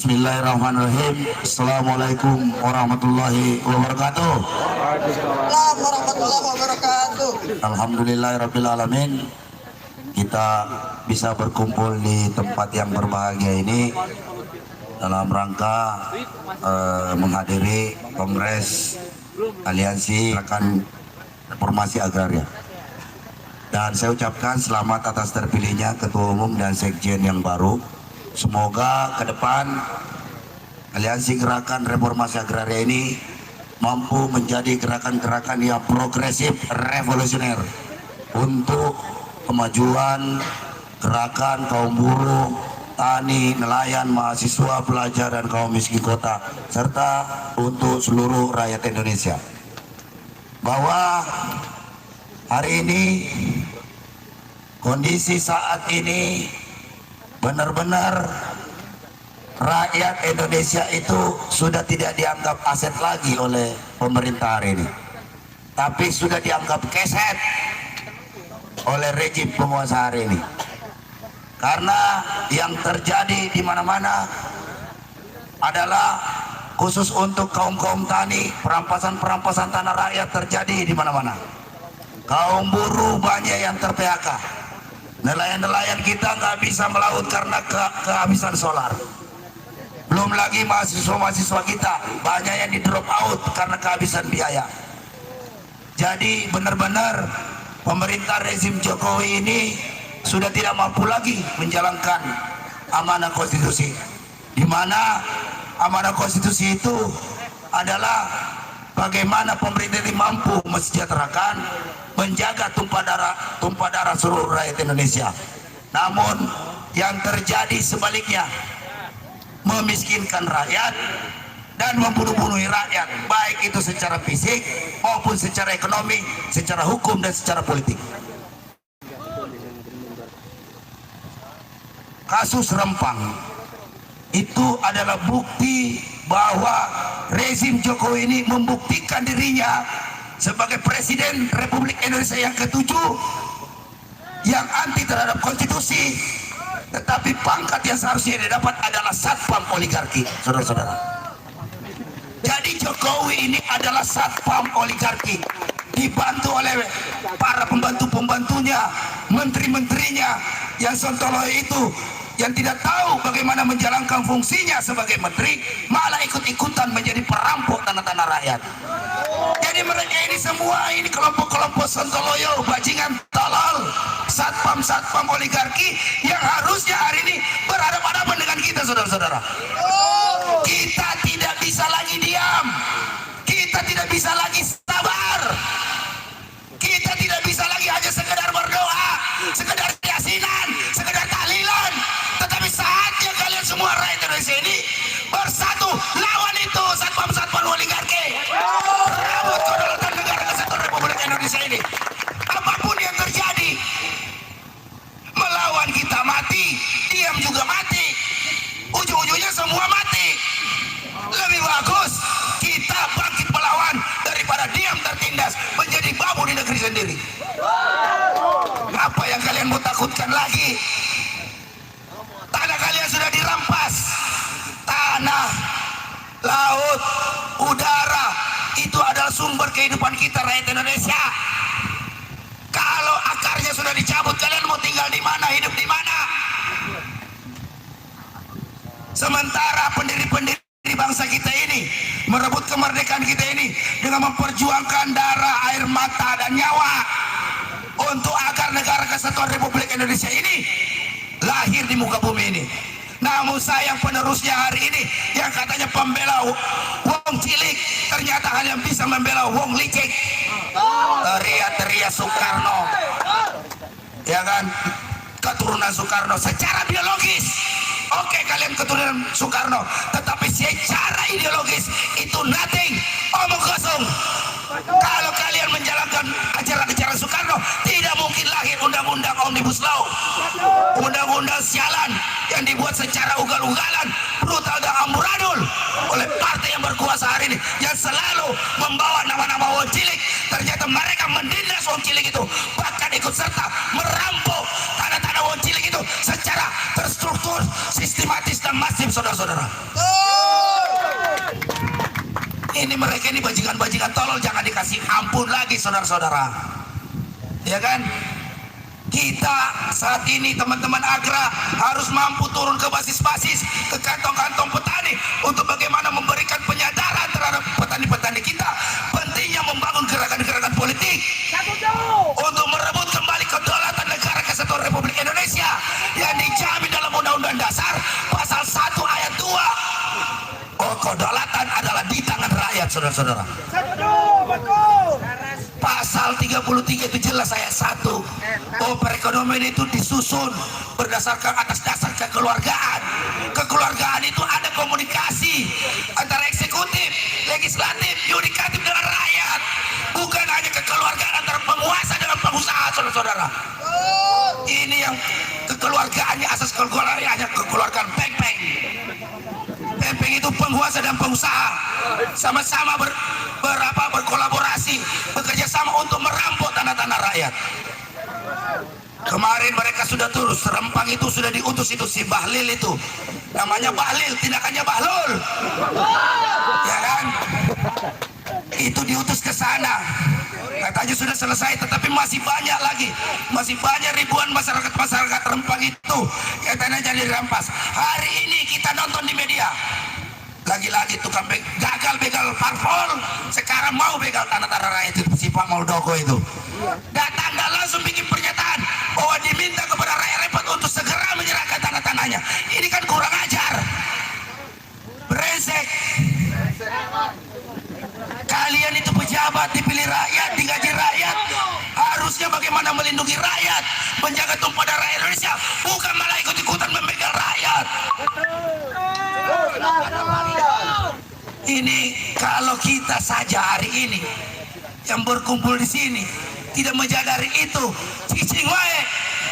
Bismillahirrahmanirrahim. Assalamualaikum warahmatullahi wabarakatuh. Waalaikumsalam warahmatullahi wabarakatuh. Alhamdulillahirabbil alamin. Kita bisa berkumpul di tempat yang berbahagia ini dalam rangka menghadiri Kongres Aliansi Gerakan Reformasi Agraria. Dan saya ucapkan selamat atas terpilihnya Ketua Umum dan Sekjen yang baru. Semoga ke depan Aliansi Gerakan Reformasi Agraria ini mampu menjadi gerakan-gerakan yang progresif, revolusioner untuk kemajuan gerakan kaum buruh, tani, nelayan, mahasiswa, pelajar, dan kaum miskin kota, serta untuk seluruh rakyat Indonesia. Bahwa hari ini, kondisi saat ini benar-benar rakyat Indonesia itu sudah tidak dianggap aset lagi oleh pemerintah hari ini, tapi sudah dianggap keset oleh rejim penguasa hari ini. Karena yang terjadi di mana-mana adalah khusus untuk kaum-kaum tani, perampasan tanah rakyat terjadi di mana-mana. Kaum buruh banyak yang ter-PHK. Nelayan-nelayan kita nggak bisa melaut karena kehabisan solar. Belum lagi mahasiswa-mahasiswa kita banyak yang di drop out karena kehabisan biaya. Jadi benar-benar pemerintah rezim Jokowi ini sudah tidak mampu lagi menjalankan amanah konstitusi, di mana amanah konstitusi itu adalah bagaimana pemerintah ini mampu mensejahterakan, menjaga tumpah darah seluruh rakyat Indonesia. Namun yang terjadi sebaliknya, memiskinkan rakyat dan membunuh-bunuhi rakyat, baik itu secara fisik maupun secara ekonomi, secara hukum dan secara politik. Kasus Rempang itu adalah bukti bahwa rezim Jokowi ini membuktikan dirinya sebagai Presiden Republik Indonesia yang ke-7 yang anti terhadap konstitusi, tetapi pangkat yang seharusnya dia dapat adalah satpam oligarki, saudara-saudara. Jadi Jokowi ini adalah satpam oligarki, dibantu oleh para pembantu-pembantunya, menteri-menterinya yang sontoloyo itu, yang tidak tahu bagaimana menjalankan fungsinya sebagai menteri, malah ikut-ikutan menjadi perampok tanah-tanah rakyat. Jadi mereka ini semua ini kelompok-kelompok sontoloyo, bajingan tolol, satpam-satpam oligarki yang harusnya hari ini berhadapan-hadapan dengan kita, saudara-saudara. Kita tidak bisa lagi diam, kita tidak bisa lagi sabar, kita tidak bisa lagi hanya sekedar berdoa, sekedar yasinan, sekedar tahlilan, tetapi saatnya kalian semua rakyat Indonesia ini bersatu lawan itu satpam-satpam oligarki, rebut kedaulatan negara kesatuan Republik Indonesia ini. Apapun yang terjadi, melawan kita mati, diam juga mati, ujung-ujungnya semua mati. Lebih bagus kita bangkit melawan daripada diam tertindas menjadi babu di negeri sendiri. Apa yang kalian mau takutkan lagi? Tanah kalian sudah dirampas. Tanah, laut, udara, itu adalah sumber kehidupan kita rakyat Indonesia. Kalau akarnya sudah dicabut, kalian mau tinggal di mana, hidup di mana? Sementara pendiri-pendiri bangsa kita ini merebut kemerdekaan kita ini dengan memperjuangkan darah, air mata, dan nyawa untuk agar negara kesatuan Republik Indonesia ini lahir di muka bumi ini. Namun sayang penerusnya hari ini yang katanya pembela wong cilik, ternyata hanya bisa membela wong licik. Teriak-teriak Soekarno, ya kan, keturunan Soekarno secara biologis. Oke, kalian keturunan Soekarno, tetapi secara ideologis itu nothing, omong kosong. Kalau kalian menjalankan ajaran-ajaran Soekarno, tidak mungkin lahir undang-undang Omnibus Law, undang-undang sialan yang dibuat secara ugal-ugalan, brutal dan amburadul oleh partai yang berkuasa hari ini, yang selalu membawa nama-nama wong cilik. Ternyata mereka menindas wong cilik itu, bahkan ikut serta merampok tanah-tanah wong cilik itu secara terstruktur, sistematis dan masif, saudara-saudara. Ini mereka ini bajingan-bajingan tolol, jangan dikasih ampun lagi saudara-saudara. Ya kan? Kita saat ini teman-teman Agra harus mampu turun ke basis-basis, ke kantong-kantong petani untuk bagaimana memberikan penyadaran terhadap petani-petani kita. Pentingnya membangun gerakan-gerakan politik untuk merebut kembali kedaulatan negara Kesatuan Republik Indonesia yang dijamin dalam Undang-Undang Dasar pasal 1 ayat 2. Oh, kedaulatan adalah di tangan rakyat, saudara-saudara. Pasal 33 itu jelas ayat 1. Oh, perekonomian itu disusun berdasarkan atas dasar kekeluargaan. Kekeluargaan itu ada komunikasi antara eksekutif, legislatif, yudikatif dengan rakyat. Bukan hanya kekeluargaan antara penguasa dengan pengusaha, saudara-saudara. Ini yang kekeluargaannya, asas kekeluargaannya hanya kekeluargaan peng-peng. Peng-peng itu penguasa dan pengusaha sama-sama berkolaborasi, bekerja sama untuk merampok tanah-tanah rakyat. Kemarin mereka sudah turun, Serempang itu sudah diutus itu si Bahlil itu. Namanya Bahlil, tindakannya Bahlul. Ya kan? Itu diutus ke sana. Katanya sudah selesai, tetapi masih banyak lagi. Masih banyak ribuan masyarakat Rempang itu yang tanahnya dirampas. Hari ini kita nonton di media. Lagi-lagi tukang gagal begal parpol, sekarang mau begal tanah-tanah rakyat itu, si Pak Muldoko itu. Datang dan langsung bikin pernyataan bahwa diminta kepada rakyat repot untuk segera menyerahkan tanah-tanahnya. Ini kan kurang ajar. Brengsek. Kalian itu pejabat dipilih rakyat, digaji rakyat, harusnya bagaimana melindungi rakyat, menjaga tumpah darah rakyat Indonesia, bukan malah ikut-ikutan membegal rakyat. Ini kalau kita saja hari ini yang berkumpul di sini tidak menyadari itu, cicing wae,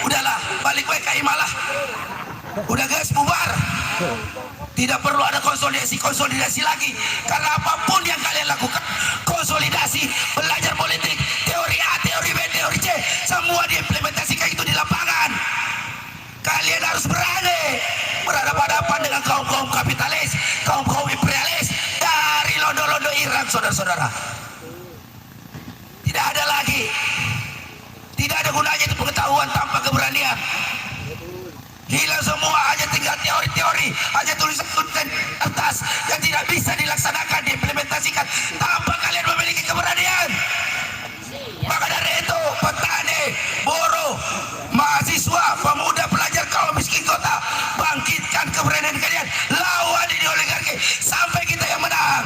udahlah balik wae ke Imalah, udah guys bubar. Tidak perlu ada konsolidasi lagi, karena apapun yang kalian lakukan, konsolidasi, belajar politik, teori A, teori B, teori C, semua diimplementasikan itu di lapangan. Kalian harus berani berhadapan-hadapan dengan kaum-kaum kapitalis, kaum-kaum imperialis dari londo-londo Iran, saudara-saudara. Tidak ada lagi, tidak ada gunanya itu pengetahuan tanpa keberanian. Hilang semua, hanya tinggal teori-teori, hanya tulisan-tulisan kertas yang tidak bisa dilaksanakan, diimplementasikan tanpa kalian memiliki keberanian. Maka dari itu, petani, buruh, mahasiswa, pemuda, pelajar, kaum miskin kota, bangkitkan keberanian kalian, lawan ini oligarki sampai kita yang menang.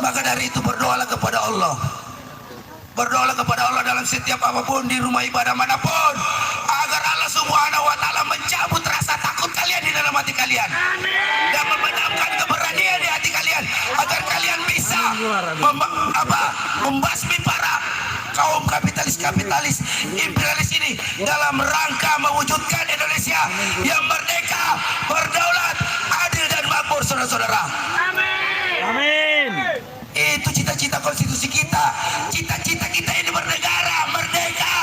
Maka dari itu berdoalah kepada Allah. Berdoalah kepada Allah dalam setiap apapun, di rumah ibadah manapun, agar Allah Subhanahu wa Ta'ala mencabut rasa takut kalian di dalam hati kalian dan membenamkan keberanian di hati kalian, agar kalian bisa membasmi para kaum kapitalis imperialis ini dalam rangka mewujudkan Indonesia yang merdeka, berdaulat, adil dan makmur, saudara-saudara. Amin. Itu cita-cita konstitusi kita. Cita-cita kita ini bernegara, merdeka,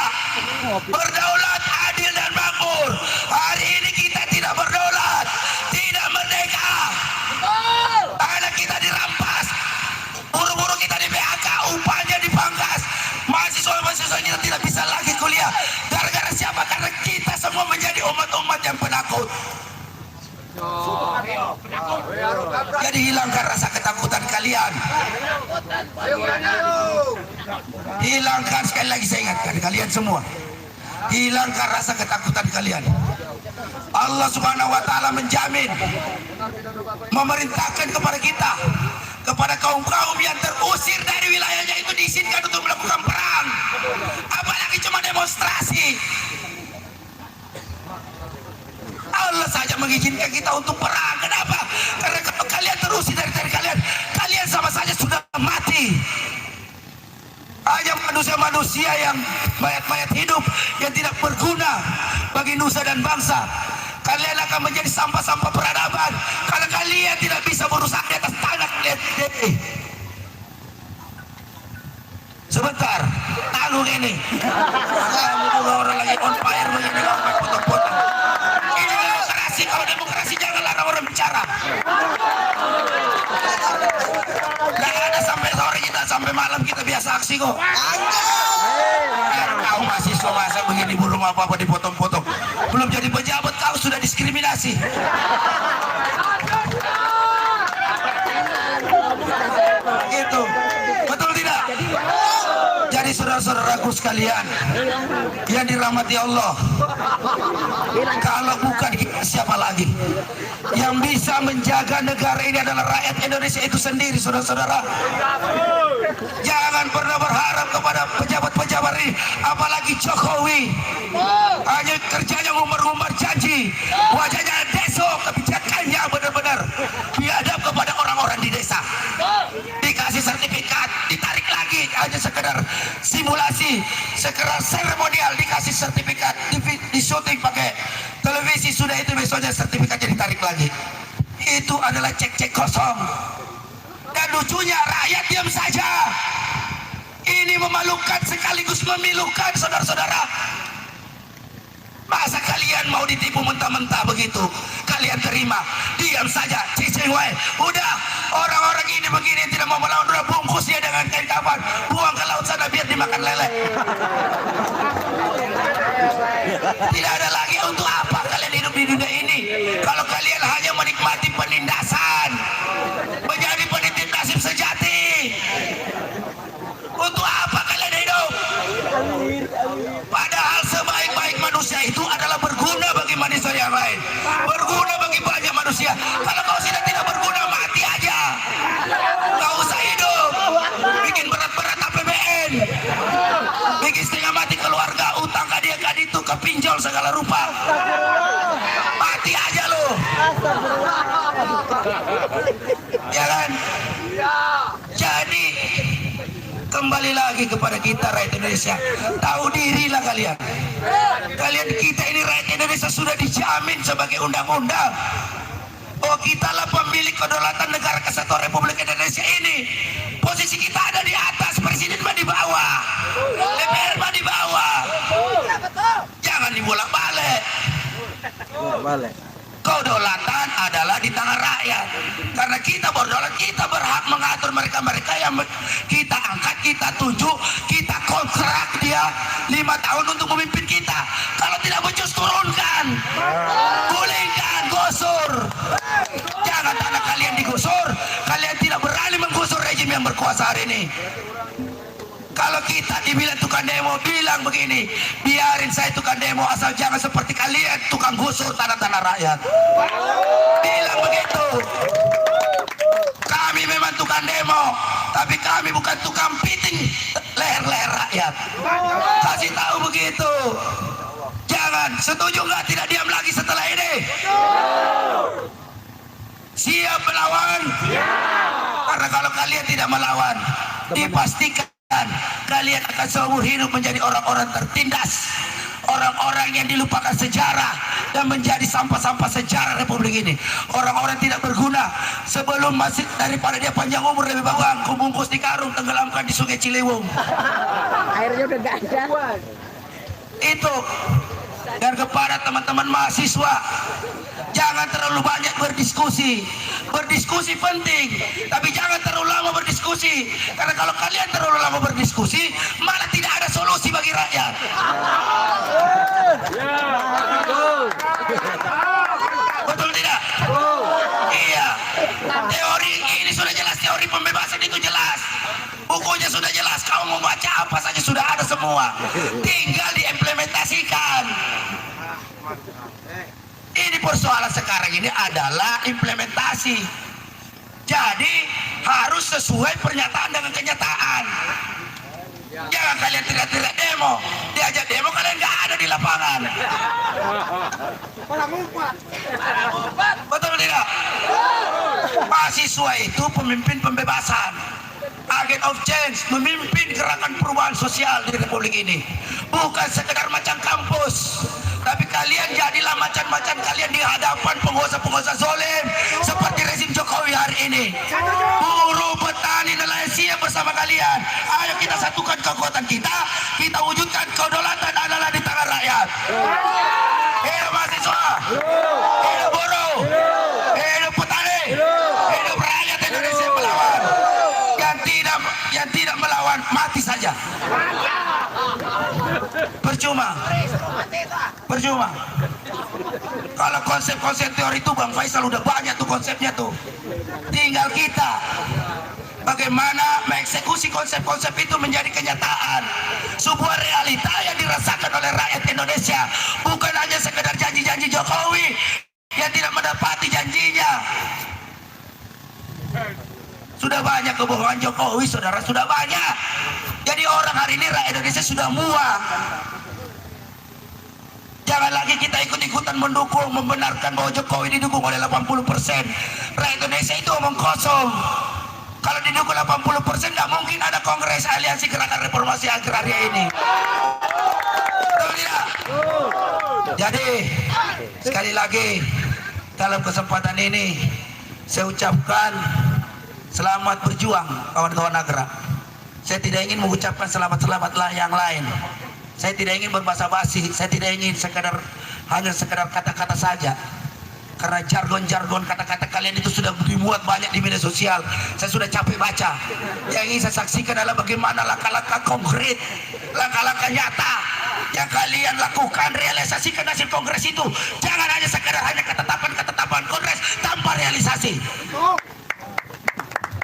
berdaulat, adil dan makmur. Hari ini kita tidak berdaulat, tidak merdeka. Anak kita dirampas, buru-buru kita di PHK, upahnya dipangkas, mahasiswa-mahasiswa kita tidak bisa lagi kuliah. Gara-gara siapa? Karena kita semua menjadi umat-umat yang penakut. Jadi hilangkan rasa ketakutan kalian. Hilangkan, sekali lagi saya ingatkan kalian semua, hilangkan rasa ketakutan kalian. Allah Subhanahu wa Ta'ala menjamin, memerintahkan kepada kita, kepada kaum-kaum yang terusir dari wilayahnya itu diizinkan untuk melakukan perang, apalagi cuma demonstrasi. Allah saja mengizinkan kita untuk perang. Kenapa? Karena kalau kalian terusir dari kalian, kalian sama saja sudah mati. Hanya manusia-manusia yang mayat-mayat hidup yang tidak berguna bagi nusa dan bangsa. Kalian akan menjadi sampah-sampah peradaban karena kalian tidak bisa berusaha di atas tanah kalian sendiri. Sebentar, tanggung ini. Kamu juga orang lagi on fire begini, potong-potong. Ini demokrasi. Kalau demokrasi jangan larang orang bicara. Nggak ada sampai sore kita, sampai malam kita biasa aksi kok. Kau mahasiswa masa begini belum apa-apa dipotong-potong. Belum jadi pejabat kau sudah diskriminasi. Gitu. Betul tidak? Jadi saudara-saudaraku sekalian yang dirahmati Allah, kalau bukan kita siapa lagi? Yang bisa menjaga negara ini adalah rakyat Indonesia itu sendiri, saudara-saudara. Jangan pernah berharap kepada pejabat-pejabat ini, apalagi Jokowi. Hanya kerjanya ngumbar-ngumbar janji, wajahnya desok, kebijakannya benar-benar biadab kepada orang-orang di desa. Dikasih sertifikat, ditarik lagi, hanya sekedar simulasi, sekedar seremonial, dikasih sertifikat, di syuting pakai televisi, sudah itu besoknya sertifikatnya ditarik lagi. Itu adalah cek-cek kosong. Dan lucunya rakyat diam saja. Ini memalukan sekaligus memilukan, saudara-saudara. Masa kalian mau ditipu mentah-mentah begitu? Kalian terima, diam saja, cicing wae. Udah, orang-orang ini begini tidak mau melawan, udah bungkus dia dengan kain kafan, buang ke laut sana biar dimakan lele. Tidak ada lagi untuk apa kalian hidup di dunia ini kalau kalian hanya menikmati penindasan, menjadi penitip nasib sejati. Untuk apa kalian hidup? Padahal sebaik-baik manusia itu adalah berguna bagi manusia yang lain, berguna bagi banyak manusia. Kalau kau sudah tidak berguna, mati aja. Kau usah hidup, bikin berat-berat APBN, bikin setengah mati keluarga, utang kadia kaditu, kepinjol segala rupa. Mati aja lo. Ya kan? Jadi kembali lagi kepada kita rakyat Indonesia, tahu dirilah kalian. Kalian kita ini rakyat Indonesia sudah dijamin sebagai undang-undang. Oh, kitalah pemilik kedaulatan negara kesatuan Republik Indonesia ini. Posisi kita ada di atas, presiden mah di bawah, DPR mah di bawah. Jangan dibolak-balik. Kedaulatan adalah di tangan rakyat. Karena kita berdaulat, kita berhak mengatur mereka-mereka yang kita angkat, kita tunjuk, kita kontrak dia 5 tahun untuk memimpin kita. Kalau tidak becus, turunkan, gulingkan, gusur. Jangan tanah kalian digusur, kalian tidak berani menggusur rejim yang berkuasa hari ini. Kalau kita dibilang tukang demo, bilang begini, biarin saya tukang demo, asal jangan seperti kalian tukang gusur tanah-tanah rakyat. Bilang begitu. Kami memang tukang demo, tapi kami bukan tukang piting leher-leher rakyat. Kasih tahu begitu. Jangan, setuju nggak tidak diam lagi setelah ini? Siap melawan? Karena kalau kalian tidak melawan, dipastikan kalian akan seumur hidup menjadi orang-orang tertindas, orang-orang yang dilupakan sejarah dan menjadi sampah-sampah sejarah Republik ini. Orang-orang tidak berguna. Sebelum masih daripada dia panjang umur lebih bagus kubungkus di karung, tenggelamkan di Sungai Ciliwung. Airnya udah gak ada. Itu. Dan kepada teman-teman mahasiswa, jangan terlalu banyak berdiskusi. Berdiskusi penting, tapi jangan terlalu lama berdiskusi. Karena kalau kalian terlalu lama berdiskusi, malah tidak ada solusi bagi rakyat. Betul tidak? Iya. Teori ini sudah jelas, teori pembebasan itu jelas. Bukunya sudah jelas, kamu mau baca apa saja sudah ada semua. Tinggal diimplementasikan. Ini persoalan sekarang ini adalah implementasi. Jadi harus sesuai pernyataan dengan kenyataan. Jangan kalian tidak demo, diajak demo kalian nggak ada di lapangan. Betul tidak? Mahasiswa itu pemimpin pembebasan, agen of change, memimpin gerakan perubahan sosial di Republik ini. Bukan sekedar macam kampus, tapi kalian jadilah macan-macan kalian di hadapan penguasa-penguasa zolim seperti rezim Jokowi hari ini. Buruh, petani, nelayan siap bersama kalian. Ayo kita satukan kekuatan kita, kita wujudkan kedaulatan adalah di tangan rakyat. Hidup mahasiswa, hidup buruh, hidup percuma. Kalau konsep-konsep teori itu Bang Faisal udah banyak tuh konsepnya tuh. Tinggal kita bagaimana mengeksekusi konsep-konsep itu menjadi kenyataan. Sebuah realita yang dirasakan oleh rakyat Indonesia, bukan hanya sekedar janji-janji Jokowi yang tidak mendapati janjinya. Sudah banyak kebohongan Jokowi, saudara, sudah banyak. Jadi orang hari ini rakyat Indonesia sudah muak. Jangan lagi kita ikut-ikutan mendukung, membenarkan bahwa Jokowi didukung oleh 80%. Rakyat Indonesia itu omong kosong. Kalau didukung 80% nggak mungkin ada Kongres Aliansi Gerakan Reformasi Agraria ini. Betul tidak? Jadi sekali lagi dalam kesempatan ini saya ucapkan selamat berjuang kawan-kawan Agra. Saya tidak ingin mengucapkan selamat-selamatlah yang lain. Saya tidak ingin berbasa-basi, saya tidak ingin hanya sekedar kata-kata saja. Karena jargon-jargon kata-kata kalian itu sudah dimuat banyak di media sosial. Saya sudah capek baca. Yang ingin saya saksikan adalah bagaimana langkah-langkah konkret, langkah-langkah nyata yang kalian lakukan, realisasikan hasil kongres itu. Jangan hanya sekedar ketetapan kongres tanpa realisasi.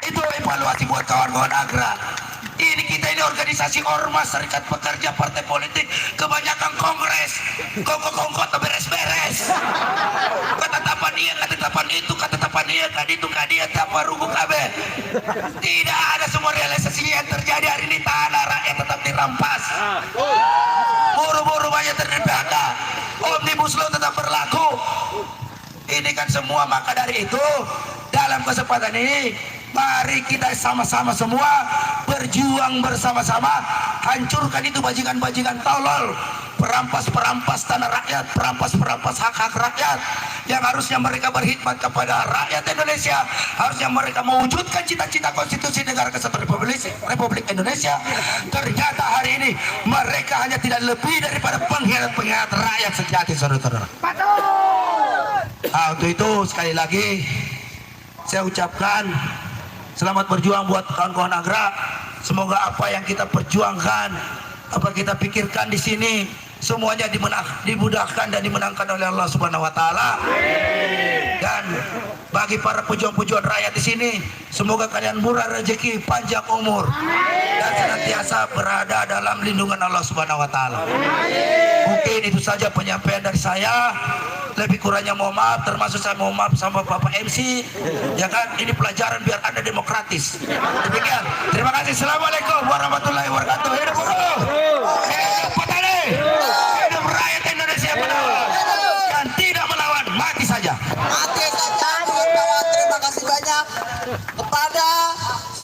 Itu evaluasi buat kawan-kawan Agra. Kita ini organisasi ormas, serikat pekerja, partai politik, kebanyakan kongres, kongko-kongko atau beres-beres. Ketetapan iya, ketetapan itu, ketetapan iya, kaditu kadia, tanpa rugu kabe. Tidak ada semua realisasi yang terjadi hari ini. Tanah rakyat tetap dirampas. Buru-buru banyak terdata. Omnibus Law tetap berlaku. Ini kan semua, maka dari itu dalam kesempatan ini mari kita sama-sama semua berjuang bersama-sama, hancurkan itu bajingan-bajingan tolol, perampas-perampas tanah rakyat, perampas-perampas hak-hak rakyat yang harusnya mereka berkhidmat kepada rakyat Indonesia, harusnya mereka mewujudkan cita-cita konstitusi negara kesatuan Republik Indonesia. Ternyata hari ini mereka hanya tidak lebih daripada pengkhianat-pengkhianat rakyat sejati, saudara-saudara. Untuk itu sekali lagi saya ucapkan selamat berjuang buat kawan-kawan Agra. Semoga apa yang kita perjuangkan, apa kita pikirkan di sini, semuanya dimudahkan dan dimenangkan oleh Allah Subhanahu wa taala. Dan bagi para pejuang-pejuang rakyat di sini, semoga kalian murah rezeki, panjang umur, dan senantiasa berada dalam lindungan Allah Subhanahu wa taala. Mungkin itu saja penyampaian dari saya. Lebih kurangnya mohon maaf, termasuk saya mohon maaf sama Bapak MC, ya kan, ini pelajaran biar Anda demokratis. Demikian, terima kasih. Assalamualaikum warahmatullahi wabarakatuh. Hidup buruh, hidup petani, hidup rakyat Indonesia benar dan tidak melawan, mati saja. Mati saja kawan-kawan. Terima kasih banyak kepada